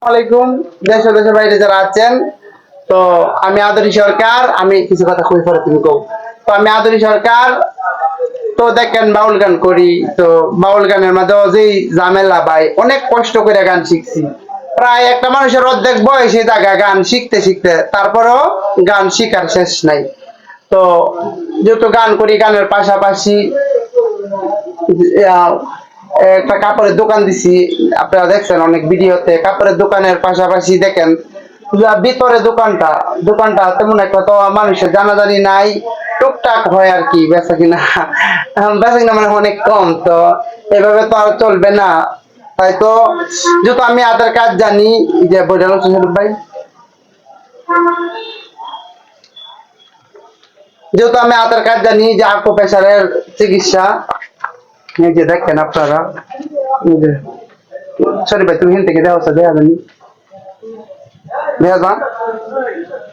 আলাইকুম দেশের বাইরে যারা আছেন। তো আমি আদরি সরকার, আমি কিছু কথা কই পরে তুমি কও। তো আমি আদরি সরকার। তো দেখেন বাউল গান করি, তো বাউল গানের মধ্যে যেই ঝামেলা ভাই, অনেক কষ্ট করে গান শিখছি। প্রায় একটা মানুষের অর্ধেক বয়সে থাকা গান শিখতে শিখতে, তারপরেও গান শিখার শেষ নাই। তো যেহেতু গান করি, গানের পাশাপাশি আহ, একটা কাপড়ের দোকান দিছি। আপনারা দেখছেন অনেক ভিডিওতে, কাপড়ের দোকানের পাশাপাশি দেখেন ভিতরে দোকানটা দোকানটা তেমন একটা তো মানুষের জানাজানি নাই। টুকটাক হয় আর কি বেচা কিনা, বেচা কিনা মানে অনেক কম। তো এভাবে তো আর চলবে না। তাই তো যেহেতু আমি আধার কার্ড জানি, যে বৈঠাল ভাই, যেহেতু আমি আধার কার্ড জানি যে আকো প্রেসারের চিকিৎসা, এই যে দেখেন আপনারা, সরি ভাই তুমি থেকে দেওয়া দেওয়া জানি দেওয়া যান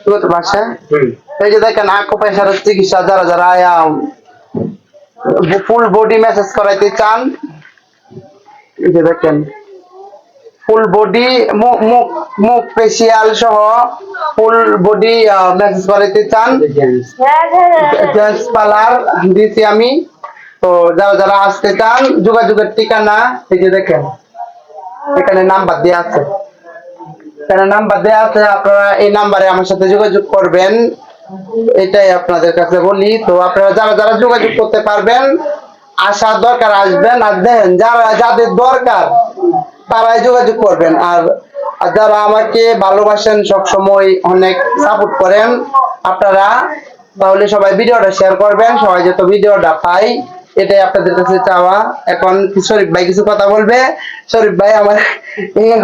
তুমি তো বাসায়। এই যে দেখেন আকো প্রেসারের চিকিৎসা, যারা যারা ফুল বডি ম্যাসেজ করাইতে চান, এই যে দেখেন ফুল বডি মুখ মুখ মুখ ফেসিয়াল সহ ফুল বডি ম্যাসেজ করাইতে চান, জেন্টস পার্লার দিছি আমি। তো যারা যারা আসতে চান, যোগাযোগের ঠিকানা এই যে দেখেন এখানে নাম্বার দেওয়া আছে, এখানে নাম্বার দেওয়া আছে। আপনারা এই নাম্বারে আমার সাথে যোগাযোগ করবেন, এটাই আপনাদের কাছে বলি। তো আপনারা যারা যারা যোগাযোগ করতে পারবেন, আসার দরকার আসবেন। আর দেখেন যারা যাদের দরকার তারাই যোগাযোগ করবেন। আর যারা আমাকে ভালোবাসেন, সব সময় অনেক সাপোর্ট করেন আপনারা, তাহলে সবাই ভিডিওটা শেয়ার করবেন, সবাই যত ভিডিওটা পাই, এটাই আপনাদের কাছে চাওয়া। এখন শরীফ ভাই কিছু কথা বলবে। শরীফ ভাই আমার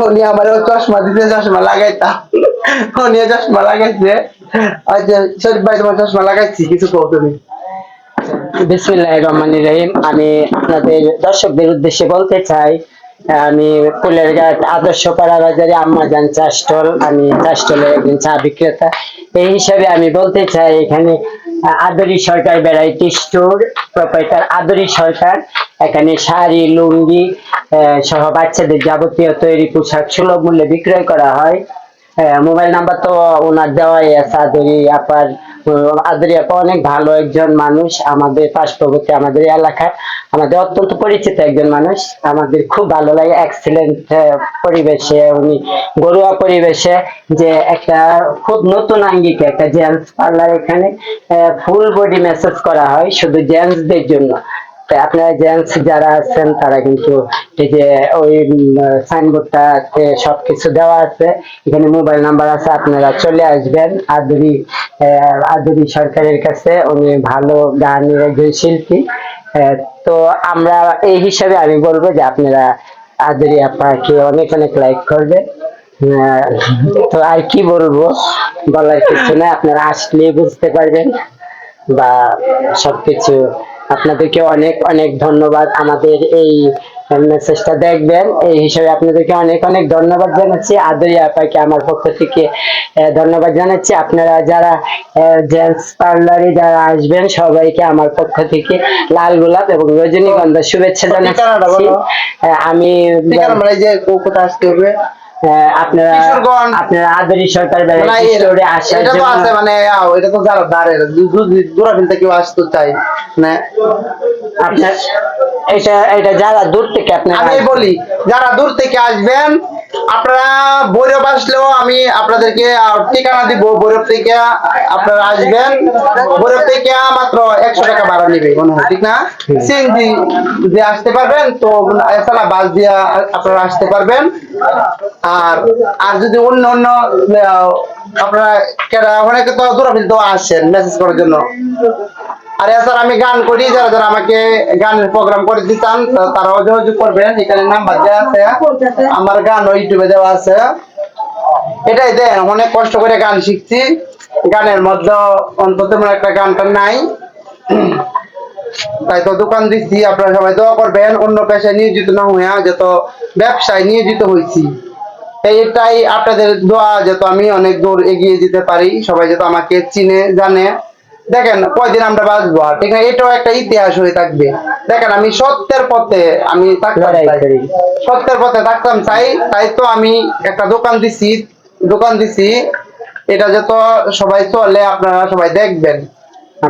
উনি আমার চশমা দিতে, চশমা লাগাইতাম, উনি চশমা লাগাইছে। আচ্ছা শরীফ ভাই তোমার চশমা লাগাইছি, কিছু কও তুমি। বিসমিল্লাহির রহমানির রহিম। আমি আপনাদের দর্শকদের উদ্দেশ্যে বলতে চাই, আমি ফুলেরঘাট আদর্শ পাড়া বাজারে আম্মাজান চা স্টল, আমি চা স্টলের একজন চা বিক্রেতা। এই হিসাবে আমি বলতে চাই, এখানে আদরি সরকার ভ্যারাইটি স্টোর প্রোপাইটার আদরি সরকার, এখানে শাড়ি লুঙ্গি সহ বাচ্চাদের যাবতীয় তৈরি পোশাক সুলভ মূল্যে বিক্রয় করা হয়। মোবাইল নাম্বার তো ওনার দেওয়াই আছে আদরি আপার। আদরি আপা অনেক ভালো একজন মানুষ, আমাদের পার্শ্ববর্তী আমাদের এলাকার আমাদের অত্যন্ত পরিচিত একজন মানুষ। আমাদের খুব ভালো লাগে, এক্সিলেন্ট পরিবেশে উনি, ঘরোয়া পরিবেশে, যে একটা খুব নতুন আঙ্গিকে একটা জেন্টস পার্লার। এখানে ফুল বডি ম্যাসেজ করা হয় শুধু জেন্টসদের জন্য। আপনারা জেন্টস যারা আছেন তারা কিন্তু এই যে ওই সাইনবোর্ডটাতে সবকিছু দেওয়া আছে, এখানে মোবাইল নাম্বার আছে, আপনারা চলে আসবেন আদরি সরকারের কাছে। উনি ভালো গানের একজন শিল্পী। তো আমরা এই হিসাবে আমি বলবো যে আপনারা আদরি আপাকে অনেক অনেক লাইক করবেন। তো আর কি বলবো, বলার কিছু না, আপনারা আসলে বুঝতে পারবেন বা সবকিছু। আপনাদেরকে অনেক অনেক ধন্যবাদ আমাদের এই মেসেজটা দেখবেন, এই হিসাবে আপনাদেরকে অনেক অনেক ধন্যবাদ জানাচ্ছি। আদরি আপাকে আমার পক্ষ থেকে ধন্যবাদ জানাচ্ছি। আপনারা যারা জেন্টস পার্লারে যারা আসবেন, সবাইকে আমার পক্ষ থেকে লাল গোলাপ এবং রজনীগন্ধা শুভেচ্ছা জানাচ্ছি। আমি কোথায় আসতে হবে আপনারা আদরি সরকার স্টোরে আসার এটা তো জন্য, আছে মানে এটা তো যারা দাঁড়ের দূরাবিল থেকে আসতে চাই না আপনার এটা এটা যারা দূর থেকে আপনারা, আমি বলি যারা দূর থেকে আসবেন, আপনারা ভৈরব আসলেও আমি আপনাদেরকে ঠিকানা দিব। ভৈরব থেকে আপনারা আসবেন, ভৈরব থেকে মাত্র 100 টাকা ভাড়া নিবে মনে হয়, ঠিক না? সিএনজি দিয়ে আসতে পারবেন, তো এছাড়া বাস দিয়ে আপনারা আসতে পারবেন। আর আর যদি অন্য অন্য আপনারা অনেকে তো দূরাবিল তো আসেন মেসেজ করার জন্য। আর এছাড়া আমি গান করি, যারা যারা আমাকে গানের প্রোগ্রাম করে দিতে চান তারাও যোগাযোগ করবেন, এখানে নাম্বার দেওয়া আছে, আমার গান ইউটিউবে দেওয়া আছে। এটাই দেন, অনেক কষ্ট করে গান শিখছি, গানের মধ্যে অন্তত একটা গানটা নাই, তাই তো দোকান দিচ্ছি। আপনারা সবাই দোয়া করবেন, অন্য পেশায় নিয়োজিত না হইয়া যত ব্যবসায় নিয়োজিত হয়েছি, এইটাই আপনাদের দোয়া, যত আমি অনেক দূর এগিয়ে যেতে পারি, সবাই যত আমাকে চিনে জানে। দেখেন কয়দিন আমরা বাঁচবো, আর ঠিক না, এটাও একটা ইতিহাস হয়ে থাকবে। দেখেন আমি সত্যের পথে আমি থাকতাম লড়াই চাই, করি। সত্যের পথে থাকতাম চাই, তাই তো আমি একটা দোকান দিছি, এটা যত সবাই চলে আপনারা সবাই দেখবেন।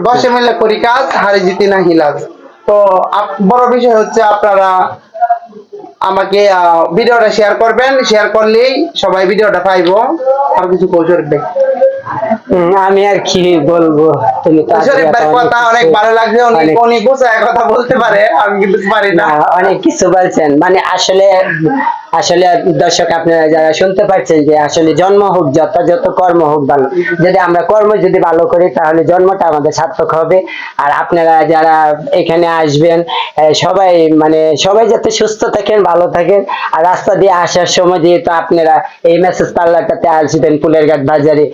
বসে মিলে করি কাজ, হারি জিতি না হিলাজ। তো বড় বিষয় হচ্ছে আপনারা আমাকে ভিডিওটা শেয়ার করবেন, শেয়ার করলেই সবাই ভিডিওটা পাইবো। আর কিছু কৌশল দেখ আমি আর কি বলবো, তুমি তো শরীফ ভাই কথা অনেক ভালো লাগছে, অনেক গুছায় কথা বলতে পারে, আমি কিন্তু পারি না। অনেক কিছু বলছেন, মানে আসলে আসলে দর্শক আপনারা যারা শুনতে পাচ্ছেন যে আসলে জন্ম হোক যত কর্ম হোক ভালো, যদি আমরা কর্ম যদি ভালো করি তাহলে জন্মটা আমাদের সার্থক হবে। আর আপনারা যারা এখানে আসবেন সবাই মানে সবাই যাতে সুস্থ থাকেন, ভালো থাকেন। আর রাস্তা দিয়ে আসার সময় যেহেতু আপনারা এই মেসেজ পার্লারটাতে আসবেন ফুলেরঘাট বাজারে,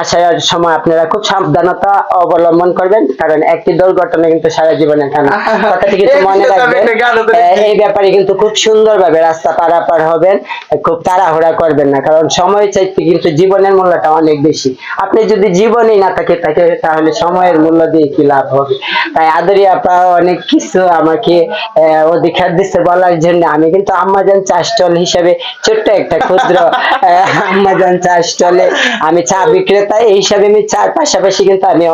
আসার সময় আপনারা খুব সাবধানতা অবলম্বন করবেন, কারণ একটি দুর্ঘটনা কিন্তু সারা জীবনের কারণ। কথাটি কিন্তু মনে রাখবেন। এই ব্যাপারে কিন্তু খুব সুন্দরভাবে রাস্তা পারাপার হবেন, খুব তাড়াহুড়া করবেন না, কারণ সময় চাইতে কিন্তু জীবনের মূল্যটা অনেক বেশি। আপনি যদি জীবনই না থাকে তাহলে সময়ের মূল্য দিয়ে কি লাভ হবে। তাই আদরি আপা অনেক কিছু আমাকে অধিকার দিচ্ছে বলার জন্য। আমি কিন্তু আম্মাজান চা স্টল হিসেবে ছোট্ট একটা ক্ষুদ্র আম্মাজান চা স্টলে আমি চা বিক্রেতা, এই হিসাবে আমি চার পাশাপাশি কিন্তু আমি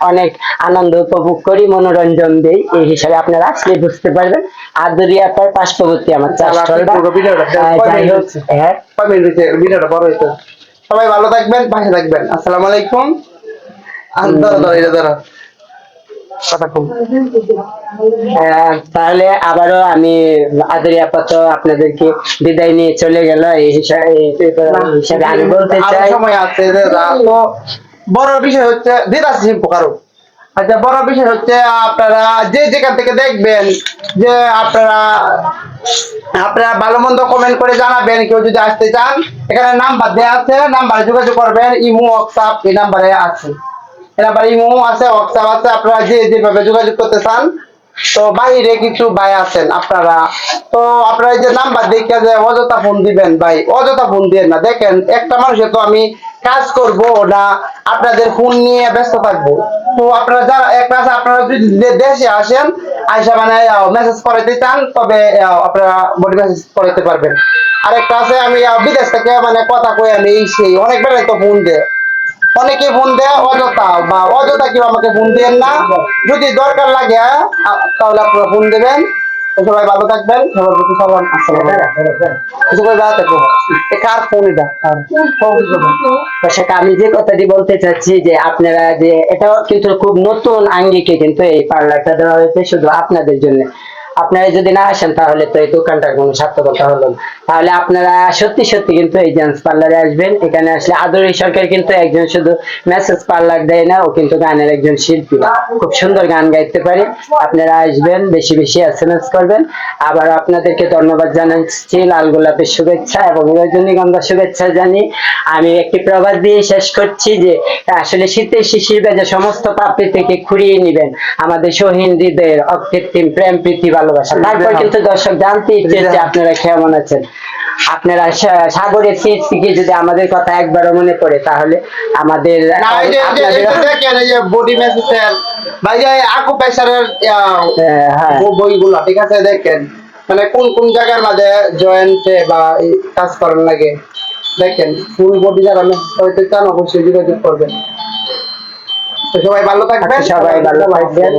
অনেক আনন্দ উপভোগ করি, মনোরঞ্জন দেই। এই হিসাবে আপনারা আসলে বুঝতে পারবেন আদরি আপার পার্শ্ববর্তী আমার চা স্টলটা। যাই হোক, হ্যাঁ ভিডিওটা বড় হইতো। সবাই ভালো থাকবেন, পাশে থাকবেন। আসসালামু আলাইকুম। কথা কম। তাহলে আবারও আমি আদরি আপাতত আপনাদেরকে বিদায় নিয়ে চলে গেল। এই হিসাবে আমি বলতে চাই সময় আছে তো বড় বিষয় হচ্ছে আচ্ছা, বড় বিষয় হচ্ছে আপনারা যে যেখান থেকে দেখবেন, যে আপনারা ভালো মন্দ কমেন্ট করে জানাবেন। কেউ যদি আসতে চান, এখানে নাম্বার দেওয়া আছে, নাম্বারে যোগাযোগ করবেন। ইমো, হোয়াটসঅ্যাপ এই নাম্বারে আছে, এই নাম্বারে ইমো আছে, হোয়াটসঅ্যাপ আছে। আপনারা যেভাবে যোগাযোগ করতে চান। তো বাইরে কিছু ভাই আছেন আপনারা, তো আপনারা এই যে নাম্বার দেখে যে অযথা ফোন দিবেন, ভাই অযথা ফোন দিবেন না। দেখেন একটা মানুষের তো আমি কাজ করব না, আপনাদের ফোন নিয়ে ব্যস্ত থাকবো। তো আপনারা যারা আপনারা যদি দেশে আসেন, আইসা মানে মেসেজ করাইতে চান, তবে আপনারা বডি মেসেজ করাইতে পারবেন। আরেকটা আছে, আমি বিদেশ থেকে মানে কথা কই, আমি এই সেই অনেক বেলায় তো ফোন দেয়, অনেকে ফোন দেয় অযথা কেউ আমাকে ফোন দেন না। যদি দরকার লাগে তাহলে আপনারা ফোন দেবেন। তো সবাই ভালো থাকবেন, সবার প্রতি সালাম। সবাই ভালো থাকবো। কার ফোন এটা? দর্শক, আমি যে কথাটি বলতে চাচ্ছি যে আপনারা যে এটাও কিন্তু খুব নতুন আঙ্গিকে কিন্তু এই পার্লারটা দেওয়া হয়েছে শুধু আপনাদের জন্য। আপনারা যদি না আসেন তাহলে তো এই দোকানটার কোনো সার্থকতা হলো না। তাহলে আপনারা সত্যি সত্যি কিন্তু এই জেন্টস পার্লারে আসবেন। এখানে আসলে আদরি সরকার কিন্তু একজন শুধু মেসেজ পার্লার দেয় না, ও কিন্তু গানের একজন শিল্পী, খুব সুন্দর গান গাইতে পারে। আপনারা আসবেন, বেশি বেশি এসএমএস করবেন। আবার আপনাদেরকে ধন্যবাদ জানাচ্ছি, লাল গোলাপের শুভেচ্ছা এবং রজনীগন্ধার শুভেচ্ছা জানিয়ে আমি একটি প্রবাদ দিয়ে শেষ করছি যে আসলে শীতের শিশির ভেজা সমস্ত পাপড়ি থেকে খুঁড়িয়ে নিবেন আমাদের শহীদ হৃদয়ের অকৃত্রিম প্রেম, প্রীতি, ভালোবাসা। তারপর কিন্তু দর্শক জানতে ইচ্ছে যে আপনারা কেমন আছেন। আপনারা সাগরের তীর থেকে যদি আমাদের কথা একবারও মনে পড়ে তাহলে আমাদের বডি মেসেজের ভাই যে আকু প্রেসারের বইগুলো ঠিক আছে, দেখেন মানে কোন কোন জায়গার মাঝে জয়েন্টে বা কাজ করার লাগে। দেখেন ফুল বডি যারা মেসেজ করতে চান অবশ্যই যোগাযোগ করবেন। তো সবাই ভালো থাকবেন, সবাই ভালো থাকবেন।